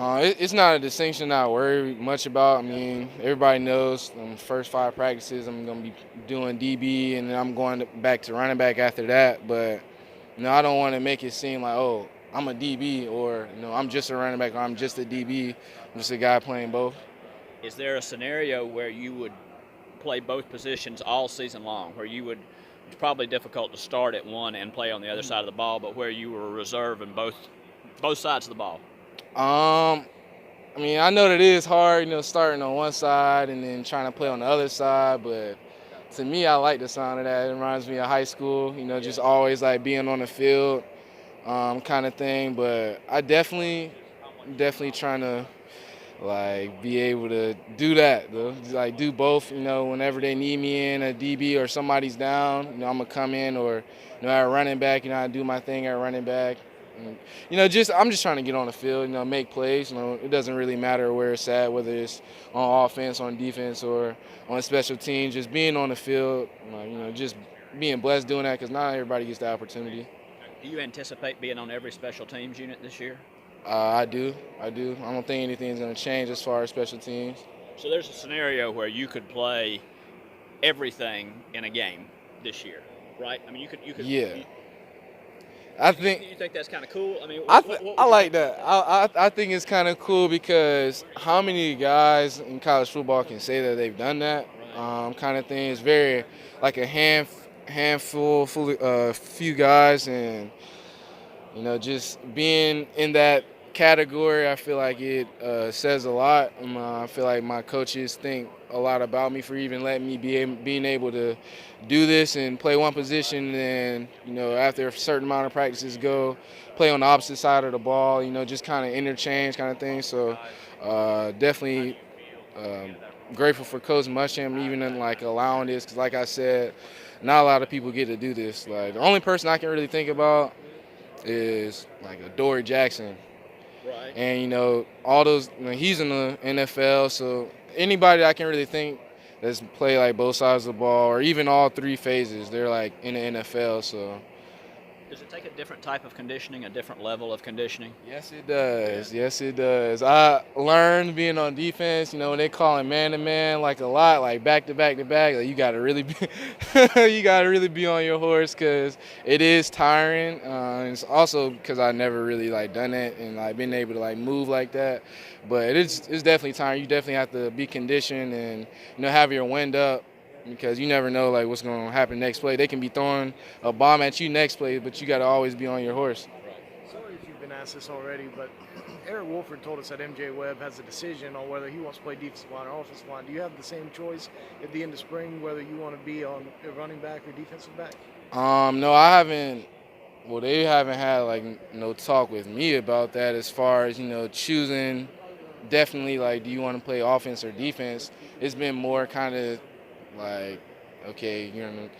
It's not a distinction I worry much about. I mean, everybody knows first 5 practices I'm going to be doing DB, and then I'm going back to running back after that. But I don't want to make it seem like, oh, I'm a DB, or I'm just a running back, or I'm just a DB. I'm just a guy playing both. Is there a scenario where you would play both positions all season long, where you would? It's probably difficult to start at one and play on the other side of the ball, but where you were a reserve in both sides of the ball. Um, I mean, I know that it is hard, starting on one side and then trying to play on the other side, but to me, I like the sound of that. It reminds me of high school, just always like being on the field, kind of thing. But I definitely trying to like be able to do that though. Just, like do both, whenever they need me in a DB or somebody's down, I'm gonna come in, or at running back, I do my thing at running back. And, just I'm just trying to get on the field, make plays. It doesn't really matter where it's at, whether it's on offense, on defense, or on special teams. Just being on the field, just being blessed doing that, because not everybody gets the opportunity. Do you anticipate being on every special teams unit this year? I do. I do. I don't think anything's going to change as far as special teams. So there's a scenario where you could play everything in a game this year, right? I mean, you could. Yeah. You, I you, think you think that's kind of cool? I mean, what I would you like think about that. that? I think it's kind of cool, because how many guys in college football can say that they've done that Right. kind of thing? It's very like a few guys, and just being in that category, I feel like it says a lot. I feel like my coaches think a lot about me for even letting me being able to do this and play one position, and after a certain amount of practices, go play on the opposite side of the ball. Just kind of interchange kind of thing. So definitely grateful for Coach Muschamp even in like allowing this, because like I said, not a lot of people get to do this. Like the only person I can really think about is like a Dory Jackson. Right. And all those, he's in the NFL, so anybody I can really think that's play like both sides of the ball, or even all 3 phases, they're like in the NFL. So Does it take a different type of conditioning, a different level of conditioning? yes, it does. Yes, it does. I learned being on defense. When they call it man to man, like a lot, like back to back to back. Like you gotta really be, you gotta really be on your horse, because it is tiring. And it's also because I never really like done it and like been able to like move like that. But it's definitely tiring. You definitely have to be conditioned and have your wind up, because you never know like what's going to happen next play. They can be throwing a bomb at you next play, but you got to always be on your horse. Sorry if you've been asked this already, but Eric Wolford told us that MJ Webb has a decision on whether he wants to play defensive line or offensive line. Do you have the same choice at the end of spring, whether you want to be on a running back or defensive back? No, I haven't. Well, they haven't had like no talk with me about that as far as choosing. Definitely, like, do you want to play offense or defense? It's been more kind of like, okay, you're gonna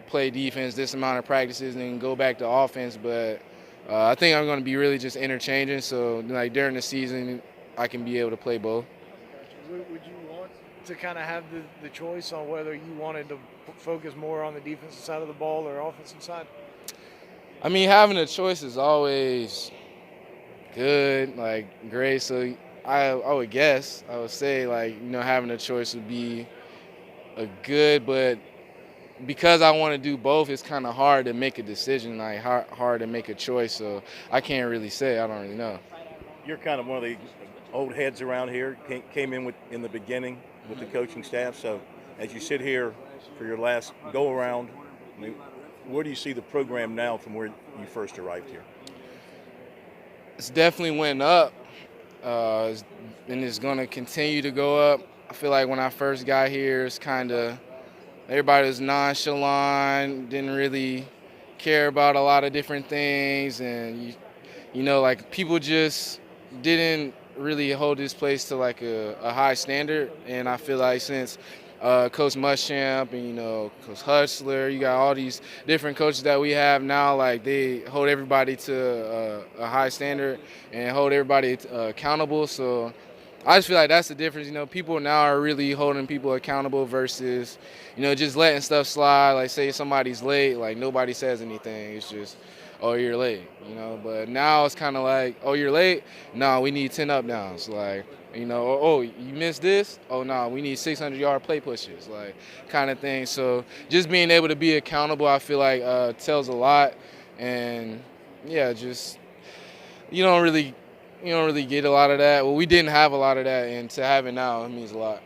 play defense this amount of practices and then go back to offense. But I think I'm going to be really just interchanging. So like during the season, I can be able to play both. Gotcha. Would you want to kind of have the choice on whether you wanted to focus more on the defensive side of the ball or offensive side? I mean, having a choice is always good, like great. So I would say like having a choice would be a good, but because I want to do both, it's kind of hard to make a decision, like hard to make a choice. So I can't really say. I don't really know. You're kind of one of the old heads around here. Came in in the beginning with the coaching staff. So as you sit here for your last go around, I mean, where do you see the program now from where you first arrived here? It's definitely went up, and it's going to continue to go up. I feel like when I first got here, it's kind of everybody was nonchalant, didn't really care about a lot of different things, and like people just didn't really hold this place to like a high standard. And I feel like since Coach Muschamp and Coach Hustler, you got all these different coaches that we have now, like they hold everybody to a high standard and hold everybody accountable. So I just feel like that's the difference. People now are really holding people accountable versus, just letting stuff slide. Like say somebody's late, like nobody says anything. It's just oh, you're late, you know. But now it's kind of like, oh, you're late. No, we need 10 up downs. Like, you know, oh, you missed this. Oh, no, we need 600-yard play pushes, like kind of thing. So just being able to be accountable, I feel like tells a lot. And yeah, just you don't really get a lot of that. Well, we didn't have a lot of that, and to have it now, it means a lot.